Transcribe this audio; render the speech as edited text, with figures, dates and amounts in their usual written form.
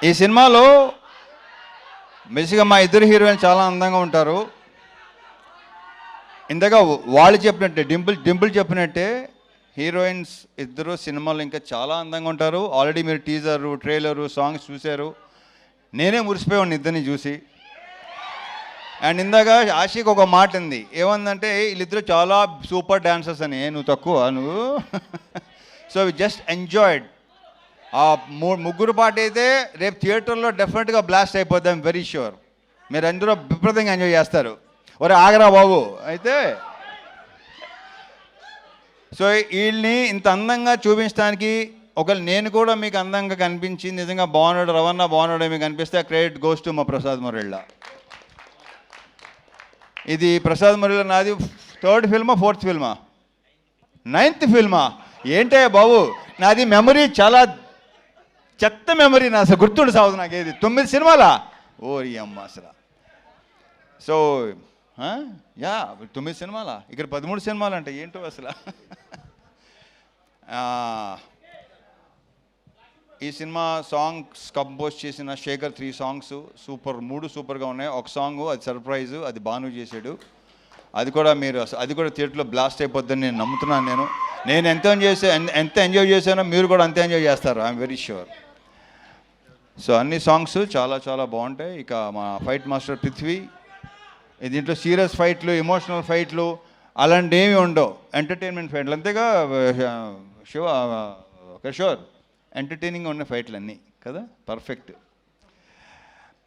ఈ సినిమాలో బేసిక్గా మా ఇద్దరు హీరోయిన్ చాలా అందంగా ఉంటారు. ఇంతగా వాళ్ళు చెప్పినట్టే డింపుల్ చెప్పినట్టే హీరోయిన్స్ ఇద్దరు సినిమాలో ఇంకా చాలా అందంగా ఉంటారు. ఆల్రెడీ మీరు టీజరు, ట్రైలరు, సాంగ్స్ చూశారు. నేనే మురిసిపోయాను ఇద్దరిని చూసి. అండ్ ఇందాక ఆషిక్ ఒక మాట ఉంది, ఏమందంటే వీళ్ళిద్దరు చాలా సూపర్ డాన్సర్స్ అని. నువ్వు తక్కువ నువ్వు. So we just enjoyed. ఆ ముగ్గురు పాట అయితే రేపు థియేటర్లో డెఫినెట్గా బ్లాస్ట్ అయిపోద్ది. ఐమ్ వెరీ ష్యూర్ మీరు అందరూ విపరీతంగా ఎంజాయ్ చేస్తారు. ఒరే ఆగరా బాబు. అయితే సో వీళ్ళని ఇంత అందంగా చూపించడానికి ఒకవేళ నేను కూడా మీకు అందంగా కనిపించి నిజంగా బాగున్నాడు, రవణ బాగున్నాడు మీకు అనిపిస్తే క్రెడిట్ గోస్ టు మా ప్రసాద్ మురళి. ఇది ప్రసాద్ మురళి నాది 3rd ఫిల్మా 4th ఫిల్మా 9th ఫిల్మా ఏంటే బాబు. నాది మెమరీ చాలా చెత్త మెమరీ. నా అసలు గుర్తుండి సాగుదు నాకు. ఏది 9 సినిమాలా ఓరి అమ్మ అసలు. సో యా 9 సినిమాలా, ఇక్కడ 13 సినిమాలు అంటే ఏంటో అసలు. ఈ సినిమా సాంగ్స్ కంపోజ్ చేసిన శేఖర్ 3 సాంగ్స్ సూపర్, 3 సూపర్గా ఉన్నాయి. ఒక సాంగ్ అది సర్ప్రైజు, అది బాను చేశాడు. అది కూడా మీరు అది కూడా థియేటర్లో బ్లాస్ట్ అయిపోద్దని నేను నమ్ముతున్నాను. నేను ఎంత ఎంజాయ్ చేశానో మీరు కూడా అంతే ఎంజాయ్ చేస్తారు, ఐఎమ్ వెరీ ష్యూర్. సో అన్ని సాంగ్స్ చాలా చాలా బాగుంటాయి. ఇక మా ఫైట్ మాస్టర్ పృథ్వీ, దీంట్లో సీరియస్ ఫైట్లు, ఎమోషనల్ ఫైట్లు అలాంటివి ఏమి ఉండవు. ఎంటర్టైన్మెంట్ ఫైట్లు అంతేగా శివ కిషోర్. ఎంటర్టైనింగ్గా ఉన్న ఫైట్లు అన్నీ కదా, పర్ఫెక్ట్.